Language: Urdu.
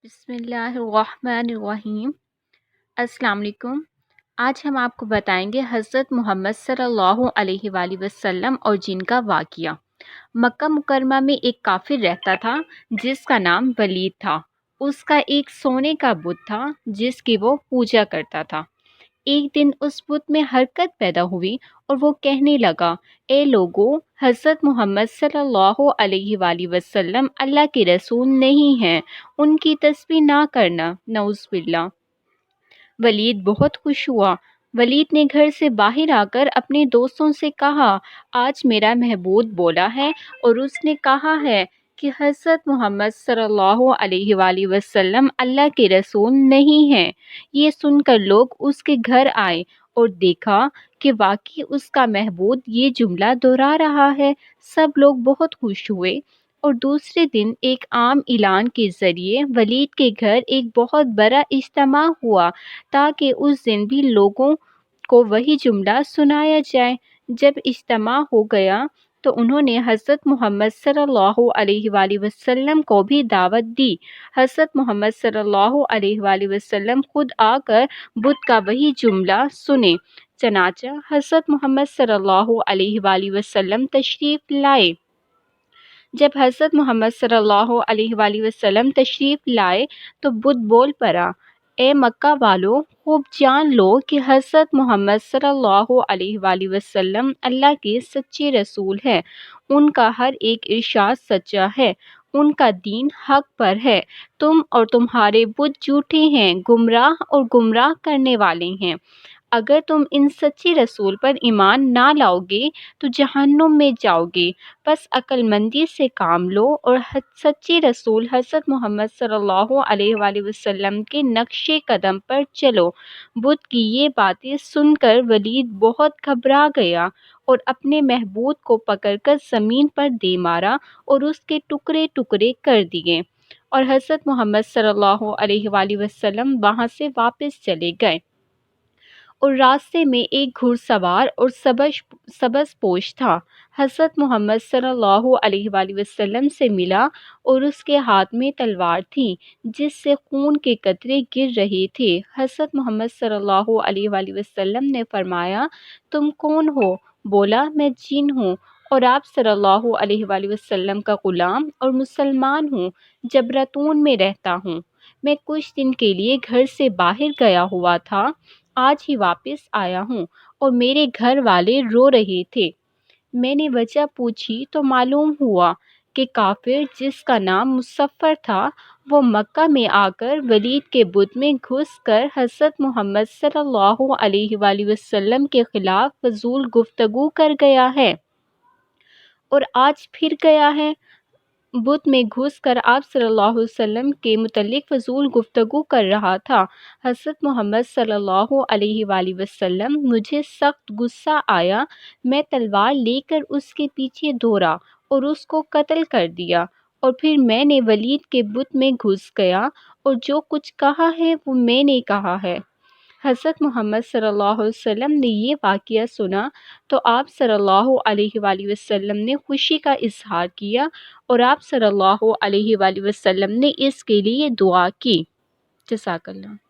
بسم اللہ الرحمن الرحیم۔ السلام علیکم۔ آج ہم آپ کو بتائیں گے حضرت محمد صلی اللہ علیہ وآلہ وسلم اور جن کا واقعہ۔ مکہ مکرمہ میں ایک کافر رہتا تھا جس کا نام ولید تھا۔ اس کا ایک سونے کا بت تھا جس کی وہ پوجا کرتا تھا۔ ایک دن اس بت میں حرکت پیدا ہوئی اور وہ کہنے لگا، اے لوگو، حضرت محمد صلی اللہ علیہ وآلہ وسلم اللہ کے رسول نہیں ہیں، ان کی تسبیح نہ کرنا، نعوذ باللہ۔ ولید بہت خوش ہوا۔ ولید نے گھر سے باہر آ کر اپنے دوستوں سے کہا، آج میرا محبوب بولا ہے اور اس نے کہا ہے کہ حضرت محمد صلی اللہ علیہ وآلہ وسلم اللہ کے رسول نہیں ہیں۔ یہ سن کر لوگ اس کے گھر آئے اور دیکھا کہ واقعی اس کا محبوب یہ جملہ دہرا رہا ہے۔ سب لوگ بہت خوش ہوئے اور دوسرے دن ایک عام اعلان کے ذریعے ولید کے گھر ایک بہت بڑا اجتماع ہوا تاکہ اس دن بھی لوگوں کو وہی جملہ سنایا جائے۔ جب اجتماع ہو گیا تو انہوں نے حضرت محمد صلی اللہ علیہ وآلہ وسلم کو بھی دعوت دی۔ حضرت محمد صلی اللہ علیہ وآلہ وسلم خود آ کر بت کا وہی جملہ سنے۔ چنانچہ حضرت محمد صلی اللہ علیہ وآلہ وسلم تشریف لائے۔ جب حضرت محمد صلی اللہ علیہ وآلہ وسلم تشریف لائے تو بت بول پڑا، اے مکہ والو، خوب جان لو کہ حضرت محمد صلی اللہ علیہ وآلہ وسلم اللہ کے سچے رسول ہیں۔ ان کا ہر ایک ارشاد سچا ہے، ان کا دین حق پر ہے، تم اور تمہارے بت جھوٹے ہیں، گمراہ اور گمراہ کرنے والے ہیں۔ اگر تم ان سچے رسول پر ایمان نہ لاؤ گے تو جہنم میں جاؤ گے، بس عقل مندی سے کام لو اور سچے رسول حضرت محمد صلی اللہ علیہ وآلہ وسلم کے نقش قدم پر چلو۔ بت کی یہ باتیں سن کر ولید بہت گھبرا گیا اور اپنے محبوب کو پکڑ کر زمین پر دے مارا اور اس کے ٹکڑے ٹکڑے کر دیے، اور حضرت محمد صلی اللہ علیہ وآلہ وسلم وہاں سے واپس چلے گئے۔ اور راستے میں ایک گھڑ سوار اور سبز پوش تھا، حضرت محمد صلی اللہ علیہ وآلہ وسلم سے ملا اور اس کے ہاتھ میں تلوار تھی جس سے خون کے قطرے گر رہے تھے۔ حضرت محمد صلی اللہ علیہ وآلہ وسلم نے فرمایا، تم کون ہو؟ بولا، میں جن ہوں اور آپ صلی اللہ علیہ وآلہ وسلم کا غلام اور مسلمان ہوں، جبرتون میں رہتا ہوں۔ میں کچھ دن کے لیے گھر سے باہر گیا ہوا تھا، آج ہی واپس آیا ہوں اور میرے گھر والے رو رہے تھے۔ میں نے وجہ پوچھی تو معلوم ہوا کہ کافر جس کا نام مصفر تھا وہ مکہ میں آ کر ولید کے بت میں گھس کر حضرت محمد صلی اللہ علیہ وآلہ وسلم کے خلاف فضول گفتگو کر گیا ہے اور آج پھر گیا ہے۔ بت میں گھس کر آپ صلی اللہ علیہ وسلم کے متعلق فضول گفتگو کر رہا تھا۔ حضرت محمد صلی اللہ علیہ وآلہ وسلم مجھے سخت غصہ آیا، میں تلوار لے کر اس کے پیچھے دوڑا اور اس کو قتل کر دیا، اور پھر میں نے ولید کے بت میں گھس گیا اور جو کچھ کہا ہے وہ میں نے کہا ہے۔ حضرت محمد صلی اللہ علیہ وسلم نے یہ واقعہ سنا تو آپ صلی اللہ علیہ وآلہ وسلم نے خوشی کا اظہار کیا اور آپ صلی اللہ علیہ وآلہ وسلم نے اس کے لیے دعا کی۔ جزاک اللہ۔